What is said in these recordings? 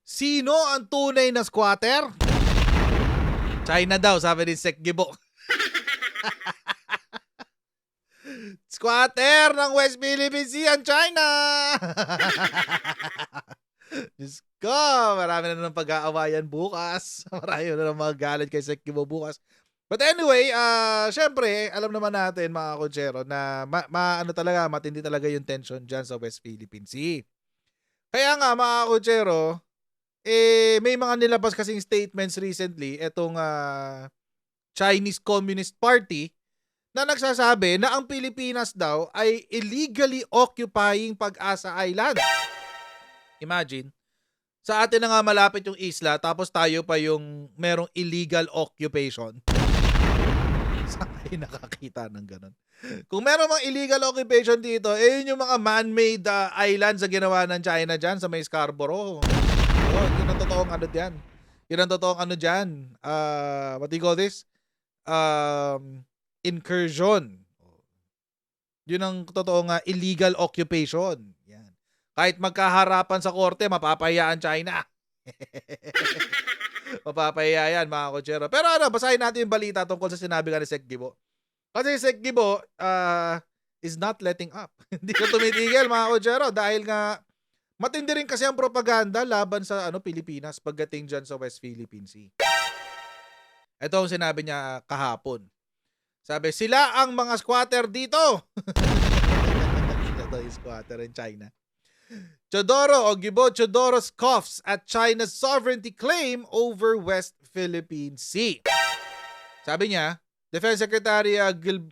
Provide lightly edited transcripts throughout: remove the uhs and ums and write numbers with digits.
Sino ang tunay na squatter? China daw, sabi ni Sek Gibo. Squatter ng West Philippine Sea ang China! Diyos ko, marami na ng pag-aawayan bukas. Marami na ng mga galit kay Sek Gibo bukas. But anyway, syempre, alam naman natin mga konsyero na ano talaga, matindi talaga yung tension dyan sa West Philippine Sea. Kaya nga mga konsyero, may mga nilabas kasing statements recently etong Chinese Communist Party na nagsasabi na ang Pilipinas daw ay illegally occupying Pag-asa Island. Imagine, sa atin na nga malapit yung isla tapos tayo pa yung merong illegal occupation. Saan kayo nakakita ng ganun? Kung meron mga illegal occupation dito, yun yung mga man-made islands na ginawa ng China dyan sa may Scarborough. Yun ang totoong ano dyan. Yun ang totoong ano dyan. What do you call this? Incursion. Yun ang totoong illegal occupation. Yan. Kahit magkaharapan sa korte, mapapahiyaan China. Mapapahiya yan mga kotsero. Pero basahin natin yung balita tungkol sa sinabi nga ni Sek Gibo. Kasi Sek Gibo is not letting up. Hindi ko tumitigil mga kotsero dahil nga matindi rin kasi ang propaganda laban sa Pilipinas pagdating dyan sa West Philippine Sea. Ito ang sinabi niya kahapon. Sabi, sila ang mga squatter dito. Sila daw yung squatter in China. Chodoro o Gibo Chodoro scoffs at China's sovereignty claim over West Philippine Sea. Sabi niya, Defense Secretary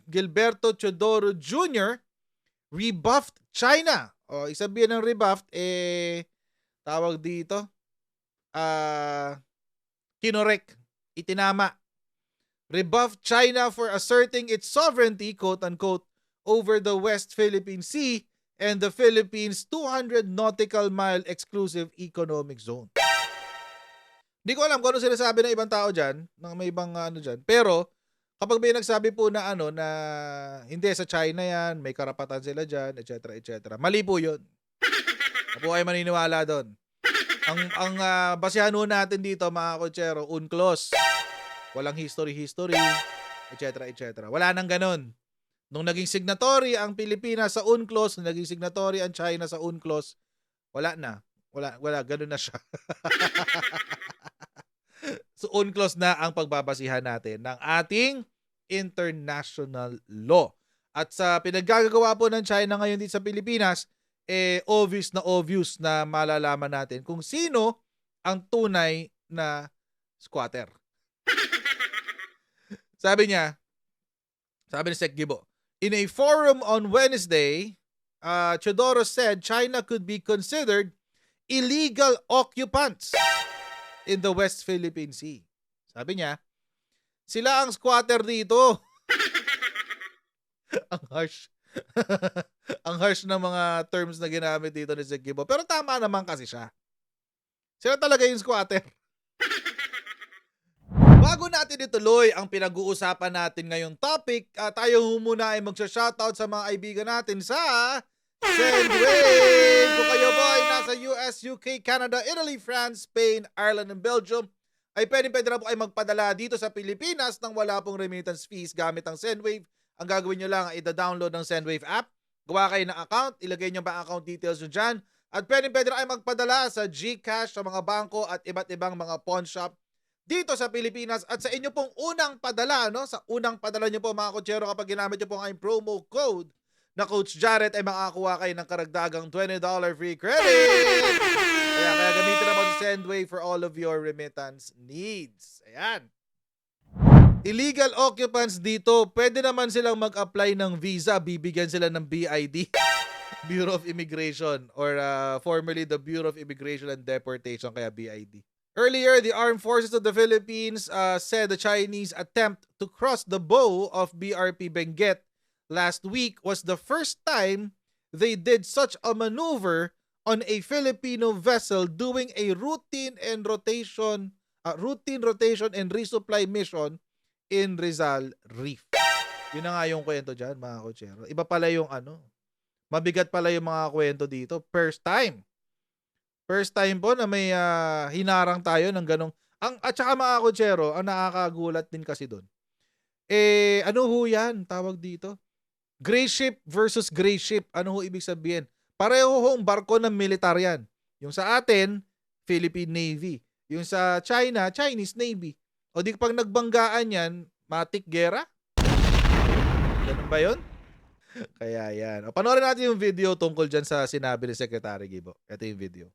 Gilberto Chodoro Jr. rebuffed China. O isabihin ng rebuffed, tawag dito, kinorek, itinama. Rebuffed China for asserting its sovereignty, quote-unquote, over the West Philippine Sea and the Philippines' 200 nautical mile exclusive economic zone. Hindi ko alam kung ano sinasabi ng ibang tao dyan, ng may ibang dyan. Pero, kapag may nagsabi po na na hindi sa China yan, may karapatan sila dyan, etc. etc. Mali po yun. Hindi po kayo maniniwala doon. Ang basihan natin dito mga kotsero, UNCLOS. Walang history, etc. etc. Wala nang ganun. Nung naging signatory ang Pilipinas sa UNCLOS, nung naging signatory ang China sa UNCLOS, wala na. Wala, ganun na siya. So UNCLOS na ang pagbabasihan natin ng ating international law. At sa pinaggagawa po ng China ngayon dito sa Pilipinas, obvious na malalaman natin kung sino ang tunay na squatter. Sabi ni Sek Gibo, in a forum on Wednesday, Chodoro said China could be considered illegal occupants in the West Philippine Sea. Sabi niya, sila ang squatter dito. Ang harsh. Ang harsh ng mga terms na ginamit dito ni Sek Gibo. Pero tama naman kasi siya. Sila talaga yung squatter. Bago natin ituloy ang pinag-uusapan natin ngayong topic, tayo muna ay magsha-shoutout sa mga kaibigan natin sa Sendwave! Kung kayo po ay nasa US, UK, Canada, Italy, France, Spain, Ireland, and Belgium, ay pwede na po ay magpadala dito sa Pilipinas nang wala pong remittance fees gamit ang Sendwave. Ang gagawin nyo lang ay i-download ng Sendwave app, gawa kayo ng account, ilagay nyo ba account details nyo dyan, at pwede na ay magpadala sa GCash, sa mga bangko at iba't ibang mga pawn shop dito sa Pilipinas. At sa inyo pong unang padala, sa unang padala nyo po mga kotsero, kapag ginamit nyo po ang promo code na Coach Jared, ay makakuha kayo ng karagdagang $20 free credit. Kaya gamitin na po si Sendwave for all of your remittance needs. Ayan. Illegal occupants dito, pwede naman silang mag-apply ng visa, bibigyan sila ng BID. Bureau of Immigration, or formerly the Bureau of Immigration and Deportation, kaya BID. Earlier, the Armed Forces of the Philippines said the Chinese attempt to cross the bow of BRP Benguet last week was the first time they did such a maneuver on a Filipino vessel doing a routine rotation and resupply mission in Rizal Reef. Yun na nga yung kwento dyan, mga kotsero. Iba pala yung mabigat pala yung mga kwento dito. First time First time po na may hinarang tayo ng ganong at saka mga kotsero, ang nakakagulat din kasi doon. Ano ho yan? Tawag dito? Gray ship versus gray ship. Ano ho ibig sabihin? Pareho hong barko ng militar yan. Yung sa atin, Philippine Navy. Yung sa China, Chinese Navy. O di pag nagbanggaan yan, matik gera? Ganun ba yun? Kaya yan. O, panoorin natin yung video tungkol dyan sa sinabi ni Secretary Gibo. Ito yung video.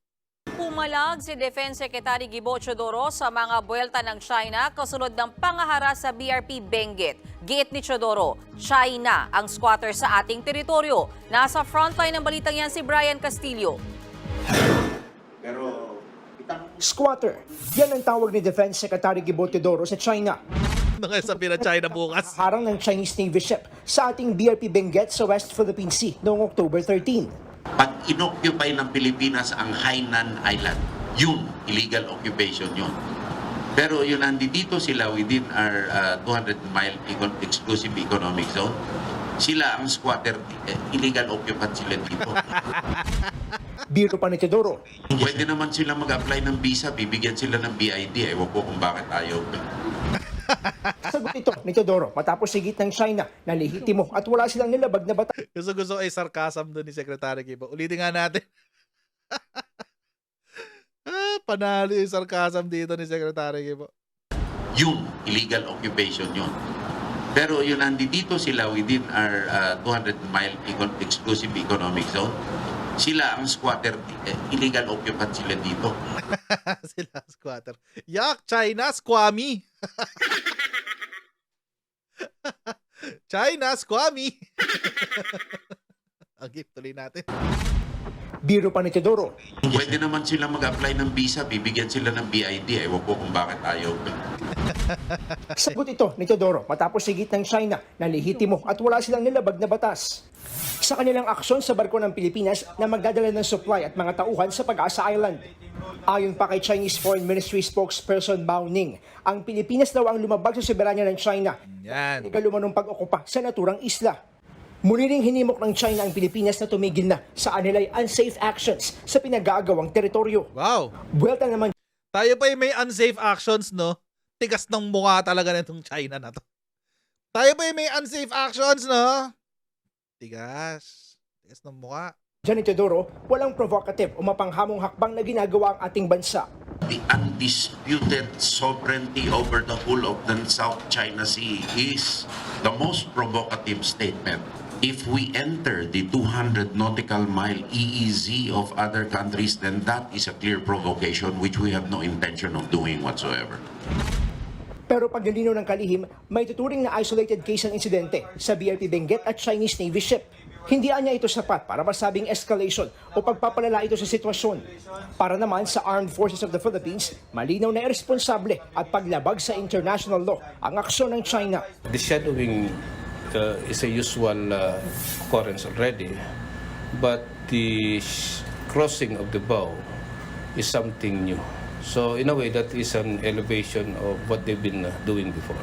Pumalag si Defense Secretary Gibo Chodoro sa mga buwelta ng China kasunod ng pangahara sa BRP Benguet. Giit ni Chodoro, China ang squatter sa ating teritoryo. Nasa frontline ng balitang yan si Brian Castillo. Squatter. Yan ang tawag ni Defense Secretary Gibo Teodoro sa China. Nakasabi na China bukas. Harang ng Chinese Navy ship sa ating BRP Benguet sa West Philippine Sea noong October 13. Pag inoccupy ng Pilipinas ang Hainan Island, yun, illegal occupation yun. Pero yun, nandito sila within our 200-mile exclusive economic zone. Sila ang squatter, illegal occupant sila dito. Biro pa ni Teodoro. Pwede naman sila mag-apply ng visa, bibigyan sila ng BID. Ewan ko kung bakit ayaw. Sagot ito ni Teodoro matapos sigit ng China na lehitimo at wala silang nilabag na batas. Gusto ay sarcasm doon ni Secretary Gibo. Ulitin nga natin. Panalo yung sarcasm dito ni Secretary Gibo. Yun, illegal occupation yun. Pero yun, nandito sila within our 200-mile exclusive economic zone. Sila ang squatter, illegal occupant sila dito. Sila squatter. Yak, China, squammy. China, squammy. Ang gift tuloy natin. Biro pa ni Teodoro. Pwede naman sila mag-apply ng visa, bibigyan sila ng BID. Ewan ko kung bakit ayaw. Sagot ito ni Teodoro matapos sigit ng China na lehitimo at wala silang nilabag na batas. Sa kanilang aksyon sa barko ng Pilipinas na magdadala ng supply at mga tauhan sa Pag-asa Island. Ayon pa kay Chinese Foreign Ministry spokesperson Mao Ning, ang Pilipinas daw ang lumabag sa soberanya ng China. Yan. Ikalumanong pag-okupa sa naturang isla. Muli ring hinimok ng China ang Pilipinas na tumigil na sa anilay unsafe actions sa pinag-aagawang teritoryo. Wow. Buwelta naman Tayo pa yung may unsafe actions, no? Tigas ng mukha talaga nitong China na to. Tayo pa yung may unsafe actions, no? Tigas. Tigas ng mukha. dyan ni Teodoro, walang provocative o mapanghamong hakbang na ginagawa ang ating bansa. The undisputed sovereignty over the whole of the South China Sea is the most provocative statement. If we enter the 200 nautical mile EEZ of other countries, then that is a clear provocation which we have no intention of doing whatsoever. Pero pag nalinaw ng kalihim, may tuturing na isolated case ng insidente sa BRP Benguet at Chinese Navy ship. Hindi niya ito sapat para masabing escalation o pagpapalala ito sa sitwasyon. Para naman sa Armed Forces of the Philippines, malinaw na irresponsable at paglabag sa international law ang aksyon ng China. The shadowing is a usual occurrence already, but the crossing of the bow is something new. So in a way, that is an elevation of what they've been doing before.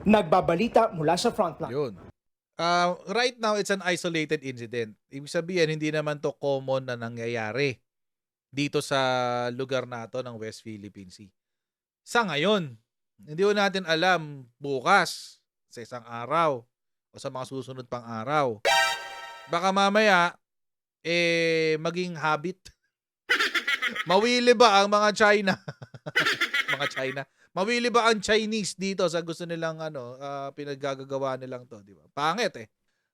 Nagbabalita mula sa frontline. Yun. Right now, it's an isolated incident. Ibig sabihin, hindi naman to common na nangyayari dito sa lugar na to ng West Philippine Sea. Sa ngayon, hindi ko natin alam bukas, sa isang araw, o sa mga susunod pang araw. Baka mamaya, maging habit. Mawili ba ang mga China? Mga China. Mawili ba ang Chinese dito sa gusto nilang pinaggagawa nilang to, di ba? Pangit eh.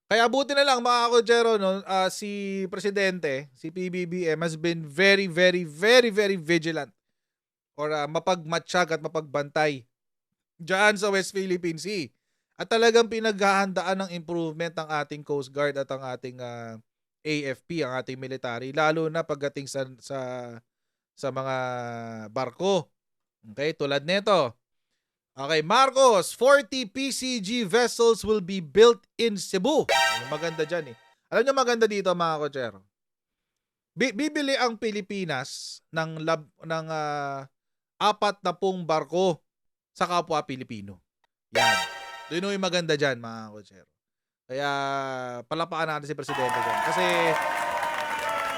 Kaya buti na lang mga kodyero, no, si Presidente, si PBBM has been very, very, very, very vigilant or mapagmatsyag at mapagbantay diyan sa West Philippine Sea. At talagang pinaghahandaan ng improvement ang ating Coast Guard at ang ating AFP, ang ating military, lalo na pagdating sa mga barko. Okay, tulad nito. Okay, Marcos, 40 PCG vessels will be built in Cebu. Maganda dyan eh. Alam nyo maganda dito mga kotsero. Bibili ang Pilipinas ng 40 barko sa kapwa Pilipino. Yan. Yun yung maganda dyan mga kotsero. Kaya palapaan natin si Presidente dyan. Kasi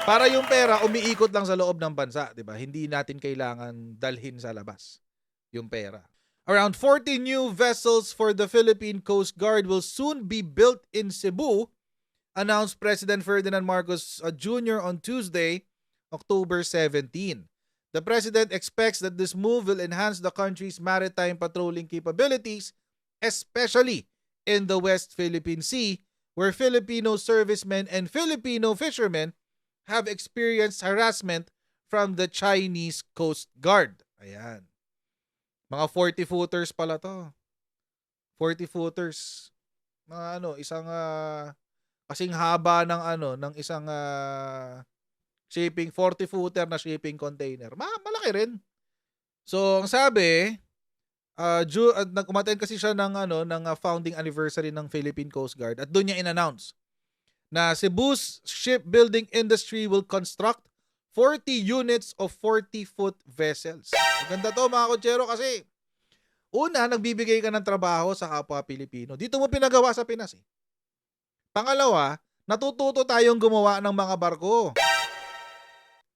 Para yung pera umiikot lang sa loob ng bansa, 'di ba? Hindi natin kailangan dalhin sa labas yung pera. Around 40 new vessels for the Philippine Coast Guard will soon be built in Cebu, announced President Ferdinand Marcos Jr. on Tuesday, October 17. The president expects that this move will enhance the country's maritime patrolling capabilities, especially in the West Philippine Sea, where Filipino servicemen and Filipino fishermen have experienced harassment from the Chinese Coast Guard. Ayan. Mga 40-footers pala to. 40-footers. Mga isang kasing haba ng isang shipping 40-footer na shipping container. Malaki rin. So, ang sabi, nag-umattend kasi siya ng founding anniversary ng Philippine Coast Guard at doon niya in-announce na Cebu's shipbuilding industry will construct 40 units of 40-foot vessels. Maganda to mga kotsero kasi una, nagbibigay ka ng trabaho sa kapwa Pilipino. Dito mo pinagawa sa Pinas eh. Pangalawa, natututo tayong gumawa ng mga barko.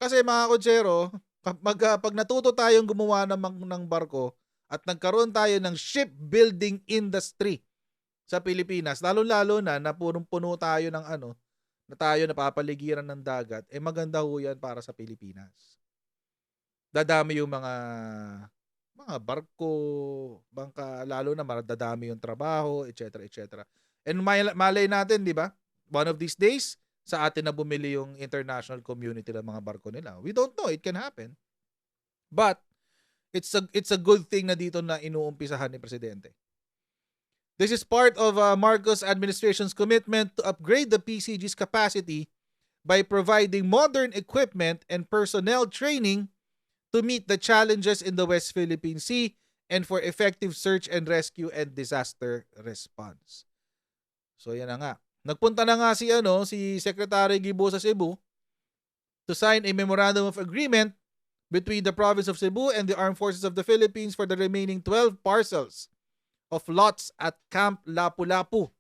Kasi mga kotsero, pag natuto tayong gumawa ng barko at nagkaroon tayo ng shipbuilding industry sa Pilipinas, lalo-lalo na punong-puno tayo ng na tayo napapaligiran ng dagat, maganda ho yan para sa Pilipinas. Dadami yung mga barko, bangka, lalo na madadami yung trabaho, etc. etc. And malay natin, di ba? One of these days, sa atin na bumili yung international community ng mga barko nila. We don't know, it can happen. But it's a good thing na dito na inuumpisahan ni Presidente. This is part of Marcos administration's commitment to upgrade the PCG's capacity by providing modern equipment and personnel training to meet the challenges in the West Philippine Sea and for effective search and rescue and disaster response. So yan na nga. Nagpunta na nga si Secretary Gibo sa Cebu to sign a memorandum of agreement between the province of Cebu and the Armed Forces of the Philippines for the remaining 12 parcels of lots at Camp Lapu-Lapu,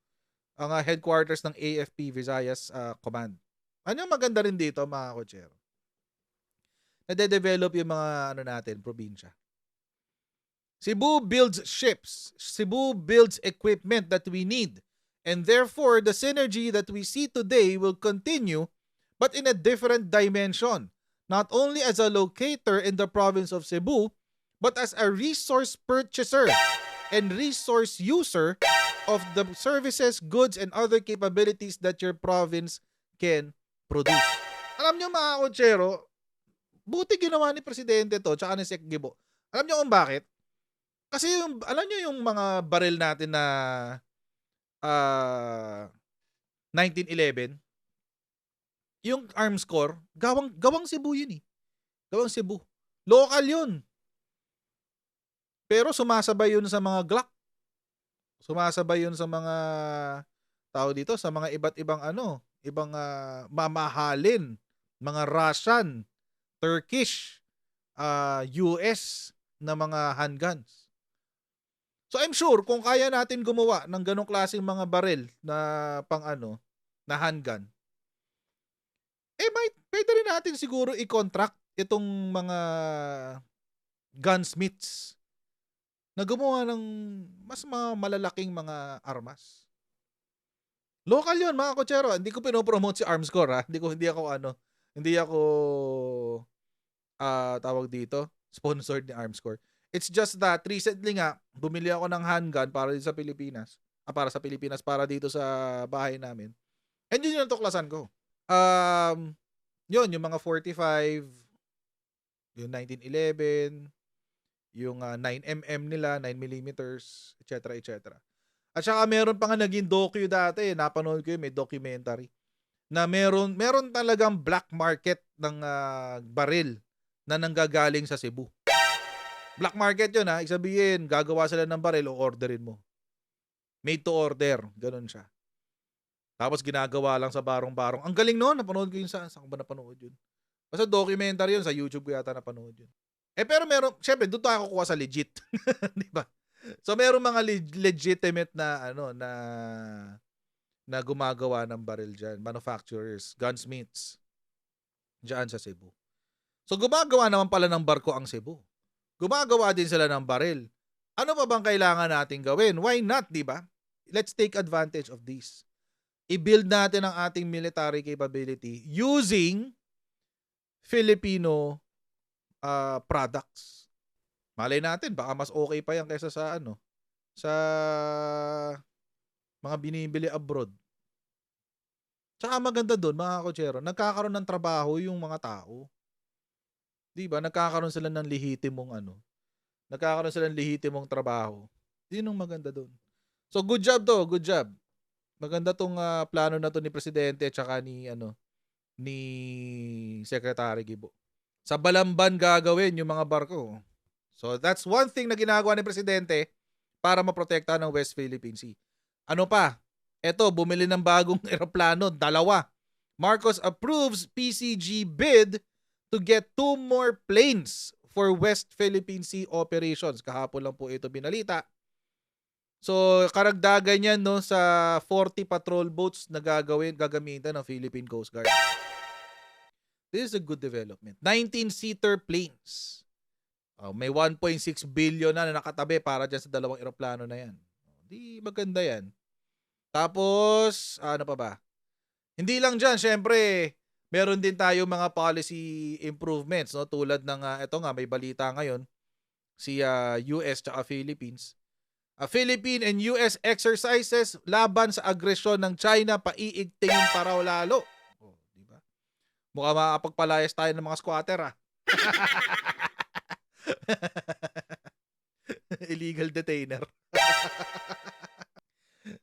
ang headquarters ng AFP Visayas Command. Ano yung maganda rin dito mga kotsero? Nade-develop yung mga natin, probinsya. Cebu builds ships. Cebu builds equipment that we need. And therefore, the synergy that we see today will continue, but in a different dimension. Not only as a locator in the province of Cebu, but as a resource purchaser and resource user of the services, goods, and other capabilities that your province can produce. Alam nyo mga kotsero, buti ginawa ni Presidente to, tsaka ni Sec Gibo. Alam nyo kung bakit? Kasi alam nyo yung mga baril natin na 1911, yung arms core, gawang Cebu yun eh. Gawang Cebu. Local yun. Pero sumasabay yun sa mga Glock. Sumasabay yun sa mga tao dito, sa mga iba't ibang ibang mamahalin, mga Russian, Turkish, US na mga handguns. So I'm sure kung kaya natin gumawa ng ganong klaseng mga baril na na handgun, pwede rin natin siguro i-contract itong mga gunsmiths na gumawa ng mas malalaking mga armas. Local yun mga kotsero. Hindi ko pinopromote si Arms Corps ha. Hindi ako tawag dito, sponsored ni Arms Corps. It's just that recently nga bumili ako ng handgun para dito sa Pilipinas. Para dito sa bahay namin. And yun yung tuklasan ko. Yun, yung mga 45, yung 1911, yung 9mm nila, 9mm, etc. etc. At saka meron pa nga naging docu dati, napanood ko yun, may documentary, na meron talagang black market ng baril na nanggagaling sa Cebu. Black market yun ha, isabihin, gagawa sila ng baril o orderin mo. Made to order, ganun siya. Tapos ginagawa lang sa barong-barong. Ang galing noon, napanood ko yun saan ko ba napanood yun? Basta documentary yun, sa YouTube ko yata napanood yun. Pero syempre, doon tayo kukuha sa legit. Di ba? So, meron mga legitimate na, na gumagawa ng baril dyan. Manufacturers, gunsmiths. Diyan sa Cebu. So gumagawa naman pala ng barko ang Cebu. Gumagawa din sila ng baril. Ano pa bang kailangan natin gawin? Why not, di ba? Let's take advantage of this. I-build natin ang ating military capability using Filipino products. Malay natin, baka mas okay pa yan kaysa sa sa mga binibili abroad. Tsaka maganda doon, mga kotsero, nagkakaroon ng trabaho yung mga tao. Di ba? Nagkakaroon sila ng lehitimong trabaho. Yun ang maganda doon. So good job to, good job. Maganda tong plano na to ni Presidente at saka ni Secretary Gibo. Sa Balamban gagawin yung mga barko. So that's one thing na ginagawa ni Presidente para maprotektahan ng West Philippine Sea. Ano pa? Eto, bumili ng bagong eroplano, 2. Marcos approves PCG bid to get 2 more planes for West Philippine Sea operations. Kahapon lang po ito binalita. So, karagdagan yan sa 40 patrol boats na gagamitan ng Philippine Coast Guard. This is a good development. 19-seater planes. May 1.6 billion na nakatabi para dyan sa 2 eroplano na yan. Di maganda yan. Tapos, ano pa ba? Hindi lang dyan, syempre, meron din tayo mga policy improvements, tulad ng, eto nga, may balita ngayon, si US tsaka Philippines. Philippine and US exercises laban sa agresyon ng China, paiigtingin pa raw lalo. Diba? Mukhang makapagpalayas tayo ng mga squatter, Illegal detainer.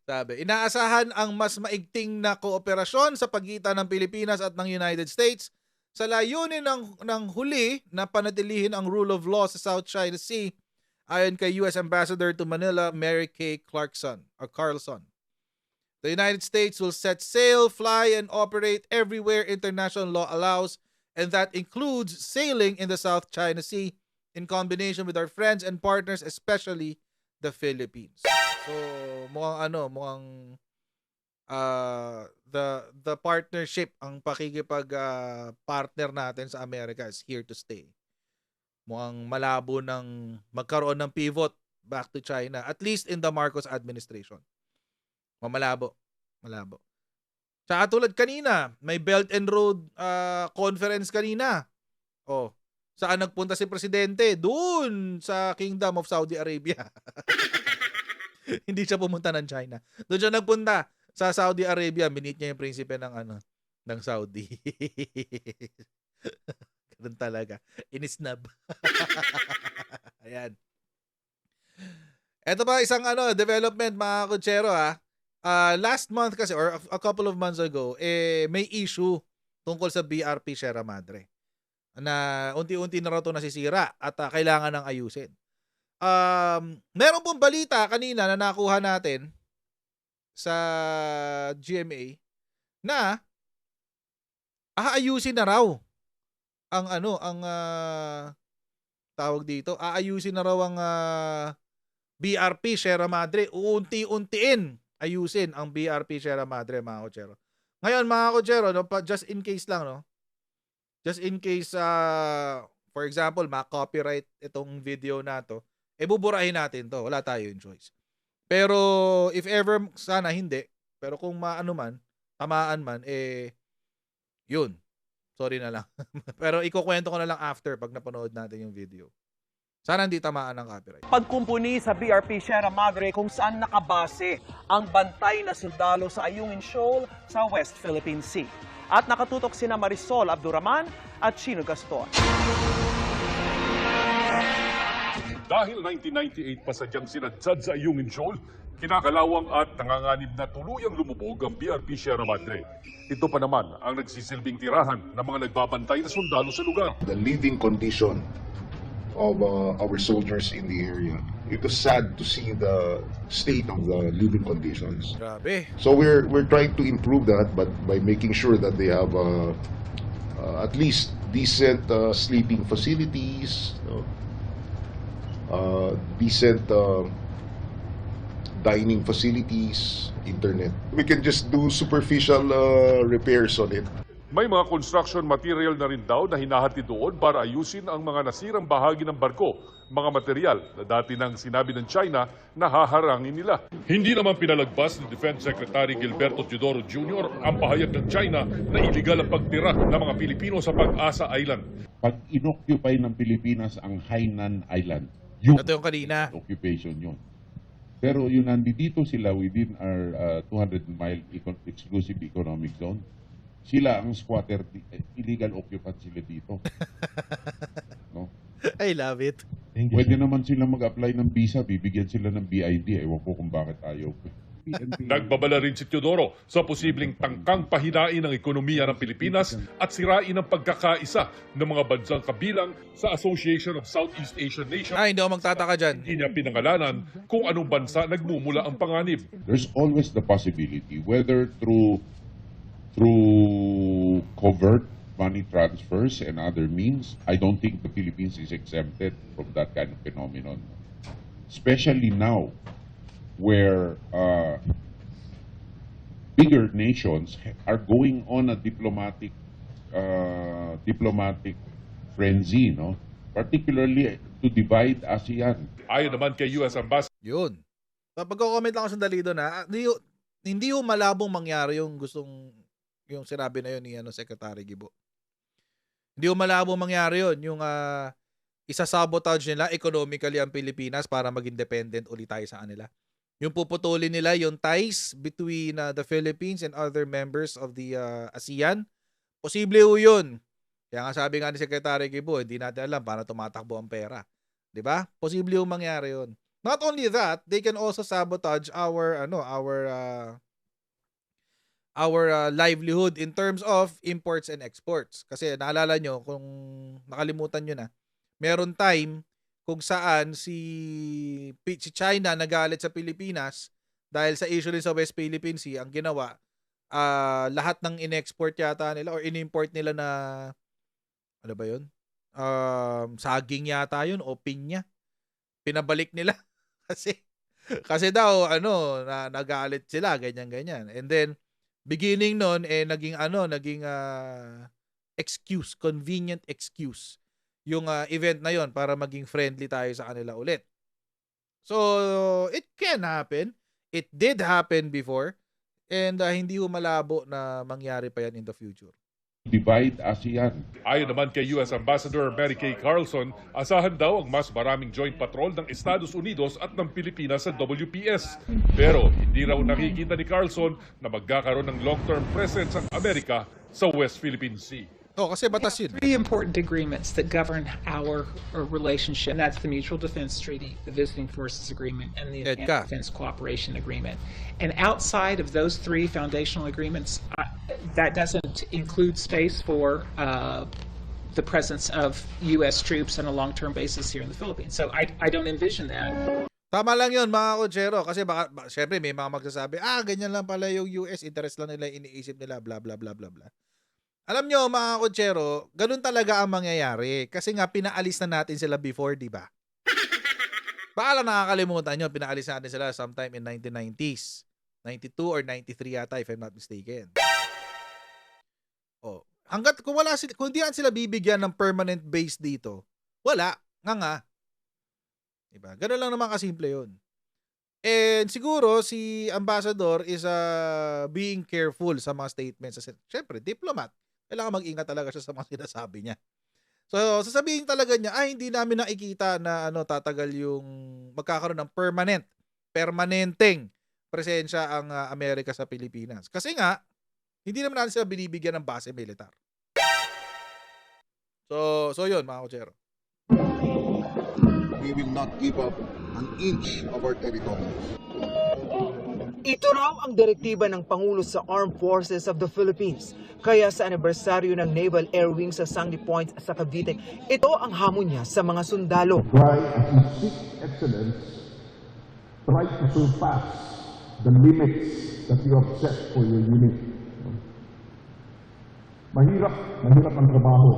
Sabi, inaasahan ang mas maigting na kooperasyon sa pagitan ng Pilipinas at ng United States sa layunin ng huli na panatilihin ang rule of law sa South China Sea, ayon kay US Ambassador to Manila, Mary Kay Carlson. The United States will set sail, fly, and operate everywhere international law allows, and that includes sailing in the South China Sea in combination with our friends and partners, especially the Philippines. So, mukhang the partnership, ang pakikipag partner natin sa Amerika is here to stay. Mukhang malabo ng magkaroon ng pivot back to China, at least in the Marcos administration. Malabo. Tsaka tulad kanina, may Belt and Road conference kanina. Saan nagpunta si Presidente? Doon sa Kingdom of Saudi Arabia. Hindi siya pumunta ng China. Doon siya nagpunta sa Saudi Arabia. Minit niya yung prinsipe ng Saudi. Ganun talaga. Inisnab. Ayan. Ito pa isang development, mga kutsero, last month kasi, or a couple of months ago, may issue tungkol sa BRP Sierra Madre na unti-unti na raw ito nasisira at kailangan ng ayusin. Meron pong balita kanina na nakuha natin sa GMA na aayusin na raw ang tawag dito, aayusin na raw ang BRP Sierra Madre. Unti-untiin ayusin ang BRP Sierra Madre, mga kotsero. Ngayon, mga kotsero, just in case lang, just in case, for example, ma-copyright itong video na to, buburahin natin to. Wala tayong choice. Pero, if ever, sana hindi. Pero kung tamaan man, yun. Sorry na lang. Pero ikukwento ko na lang after pag napanood natin yung video. Sana hindi tamaan ng copyright. Pagkumpuni sa BRP Sierra Madre kung saan nakabase ang bantay na sundalo sa Ayungin Shoal sa West Philippine Sea. At nakatutok sina Marisol Abduraman at Chino Gaston. Dahil 1998 pa sadyang sinadjad sa Ayungin Shoal, kinakalawang at nanganganib na tuluyang lumubog ang BRP Sierra Madre. Ito pa naman ang nagsisilbing tirahan ng mga nagbabantay na sundalo sa lugar. The living condition of our soldiers in the area. It was sad to see the state of the living conditions. Grabe. So we're trying to improve that, but by making sure that they have at least decent sleeping facilities, decent dining facilities, internet. We can just do superficial repairs on it. May mga construction material na rin daw na hinahatid doon para ayusin ang mga nasirang bahagi ng barko, mga material na dati nang sinabi ng China na haharangin nila. Hindi naman pinalagpas ni Defense Secretary Gilberto Teodoro Jr. ang pahayag ng China na iligal ang pagtira ng mga Pilipino sa Pag-asa Island. Pag inoccupy ng Pilipinas ang Hainan Island, yung Ito yung kanina. occupation yun. Pero yun, nandito sila within our 200-mile exclusive economic zone. Sila ang squatter, illegal occupant sila dito. No? I love it. Pwede naman sila mag-apply ng visa, bibigyan sila ng BID. Ewan ko kung bakit ayaw. Nagbabala rin si Teodoro sa posibleng tangkang pahinain ng ekonomiya ng Pilipinas at sirain ang pagkakaisa ng mga bansang kabilang sa Association of Southeast Asian Nations. Hindi ako magtataka dyan. Hindi niya pinangalanan kung anong bansa nagmumula ang panganib. There's always the possibility, whether through covert money transfers and other means, I don't think the Philippines is exempted from that kind of phenomenon. Especially now, where bigger nations are going on a diplomatic frenzy, no? Particularly to divide ASEAN. Ayon naman kay US Ambassador Yun. Pagko-comment lang ako sandali doon ha. Hindi yung malabong mangyari yung yung sinabi na yun ni Secretary Gibo. Hindi yung malabong mangyari yun. Yung isasabotage nila economically ang Pilipinas para maging dependent ulit tayo sa kanila. Yung puputulin nila yung ties between the Philippines and other members of the ASEAN. Posible ho yun. Kaya nga sabi nga ni Secretary Gibo, hindi natin alam paano tumatakbo ang pera. 'Di ba? Posible ho mangyari yun. Not only that, they can also sabotage our livelihood in terms of imports and exports. Kasi naalala nyo, kung nakalimutan nyo na, meron time kung saan si China nagalit sa Pilipinas dahil sa issue rin sa West Philippine Sea, ang ginawa, lahat ng in-export yata nila or in-import nila na, ano ba yun? Saging yata yun o pinya. Pinabalik nila kasi daw nagalit sila ganyan. And then beginning noon naging excuse, convenient excuse yung event na yon para maging friendly tayo sa kanila ulit. So it can happen. It did happen before and hindi malabo na mangyari pa yan in the future. Divide ASEAN. Ayon naman kay US Ambassador Mary Kay Carlson, asahan daw ang mas maraming joint patrol ng Estados Unidos at ng Pilipinas sa WPS. Pero hindi raw nakikita ni Carlson na magkakaroon ng long-term presence ang Amerika sa West Philippine Sea. Kasi batas yun. Three important agreements that govern our relationship, and that's the Mutual Defense Treaty, the Visiting Forces Agreement, and the Advanced Defense Cooperation Agreement. And outside of those three foundational agreements, that doesn't include space for the presence of U.S. troops on a long-term basis here in the Philippines. So I don't envision that. Tama lang yun mga kotsero kasi syempre may mga magsasabi, ganyan lang pala yung US, interest lang nila, iniisip nila, bla bla bla bla bla. Alam nyo mga kotsero, ganun talaga ang mangyayari kasi nga pinaalis na natin sila before, di ba? Baka lang nakakalimutan nyo, pinaalis natin sila sometime in 1990s. 92 or 93 yata if I'm not mistaken. Hanggat kung hindi sila bibigyan ng permanent base dito, wala, nga. Diba? Ganun lang naman kasimple yun. And siguro si Ambassador is being careful sa mga statements. Siyempre, diplomat. Kailangan mag-ingat talaga siya sa mga sinasabi niya. So, sasabihin talaga niya, hindi namin nakikita na tatagal yung magkakaroon ng permanenteng presensya ang Amerika sa Pilipinas. Kasi nga, hindi naman natin sila binibigyan ng base militar. So yun mga kotsero. We will not give up an inch of our territory. Ito raw ang direktiba ng Pangulo sa Armed Forces of the Philippines. Kaya sa anibersaryo ng Naval Air Wing sa Sandy Point sa Cavite, ito ang hamon niya sa mga sundalo. Try as you seek excellence, try to surpass the limits that you have set for your unit. Mahirap ang trabaho.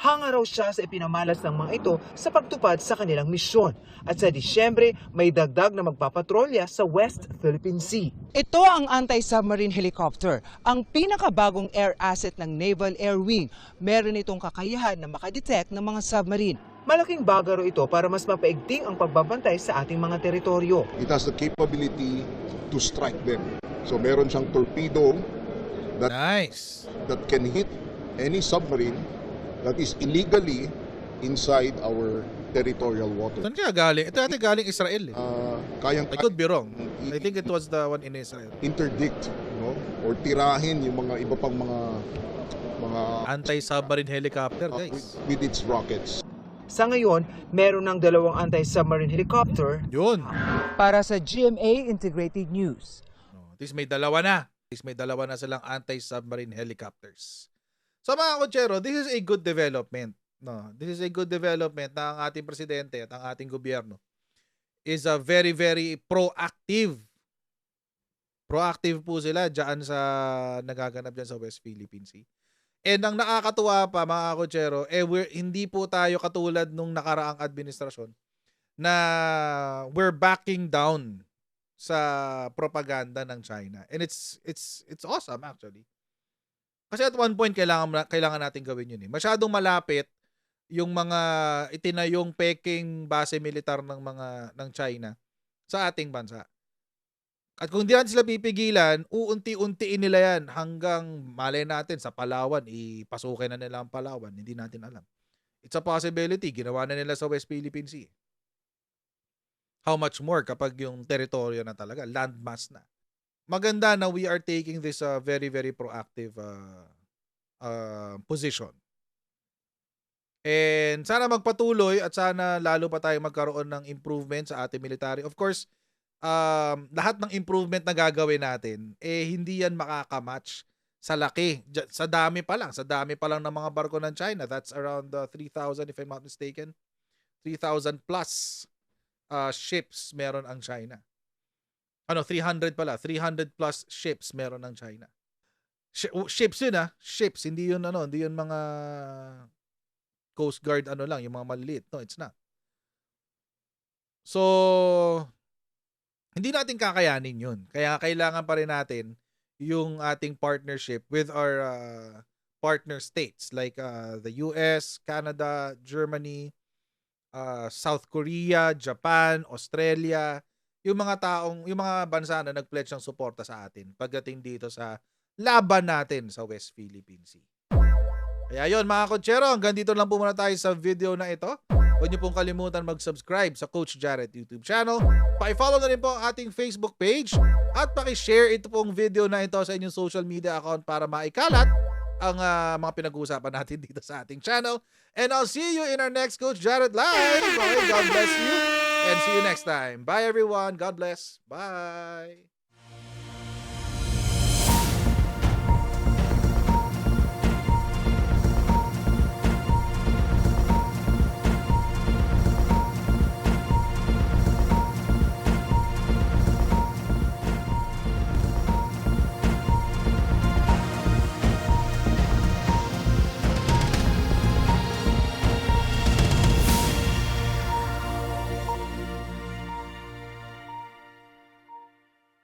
Hanga raw siya sa ipinamalas ng mga ito sa pagtupad sa kanilang misyon. At sa Disyembre, may dagdag na magpapatrolya sa West Philippine Sea. Ito ang anti-submarine helicopter, ang pinakabagong air asset ng Naval Air Wing. Meron itong kakayahan na makadetect ng mga submarine. Malaking bagay ito para mas mapaigting ang pagbabantay sa ating mga teritoryo. It has the capability to strike them. So meron siyang torpedo that can hit any submarine that is illegally inside our territorial water. Saan kaya galing? Ito yata galing Israel eh. I could be wrong. I think it was the one in Israel. Interdict, or tirahin yung mga iba pang mga anti-submarine helicopter, guys. With its rockets. Sa ngayon, meron ng 2 anti-submarine helicopter. Yun. Para sa GMA Integrated News. At least may dalawa na. At least may dalawa na silang anti-submarine helicopters. So mga kotsero, this is a good development. No, this is a good development na ang ating presidente at ang ating gobyerno is a very, very proactive. Proactive po sila dyan sa nagaganap dyan sa West Philippine Sea. And ang nakakatuwa pa mga kotsero, hindi po tayo katulad nung nakaraang administrasyon na we're backing down sa propaganda ng China. And it's awesome actually. Kasi at one point kailangan natin gawin yun eh. Masyadong malapit yung mga itinayong peking base militar ng China sa ating bansa. At kung di natin sila pipigilan, uunti-untiin nila yan hanggang malay natin sa Palawan, ipasukin na nila ang Palawan. Hindi natin alam. It's a possibility. Ginawa na nila sa West Philippine Sea. How much more kapag yung teritoryo na talaga, landmass na. Maganda na we are taking this very, very proactive position. And sana magpatuloy at sana lalo pa tayo magkaroon ng improvement sa ating military. Of course, lahat ng improvement na gagawin natin, hindi yan makakamatch sa laki. Sa dami pa lang ng mga barko ng China. That's around 3,000 if I'm not mistaken. 3,000 plus ships meron ang China. 300 pala. 300 plus ships meron ang China. Ships yun ships. Hindi yun mga Coast Guard lang, yung mga maliliit. No, it's not. So, hindi natin kakayanin yun. Kaya kailangan pa rin natin yung ating partnership with our partner states like the US, Canada, Germany, South Korea, Japan, Australia, yung mga bansa na nag-pledge ng suporta sa atin pagdating dito sa laban natin sa West Philippine Sea. Kaya yun mga kotsero, hanggang dito lang po muna tayo sa video na ito. Huwag niyo pong kalimutan mag-subscribe sa Coach Jarrett YouTube channel. Paki-follow na rin po ang ating Facebook page at paki-share ito pong video na ito sa inyong social media account para maikalat ang mga pinag-uusapan natin dito sa ating channel. And I'll see you in our next Coach Jarrett Live. Okay, God bless you and see you next time. Bye everyone. God bless. Bye.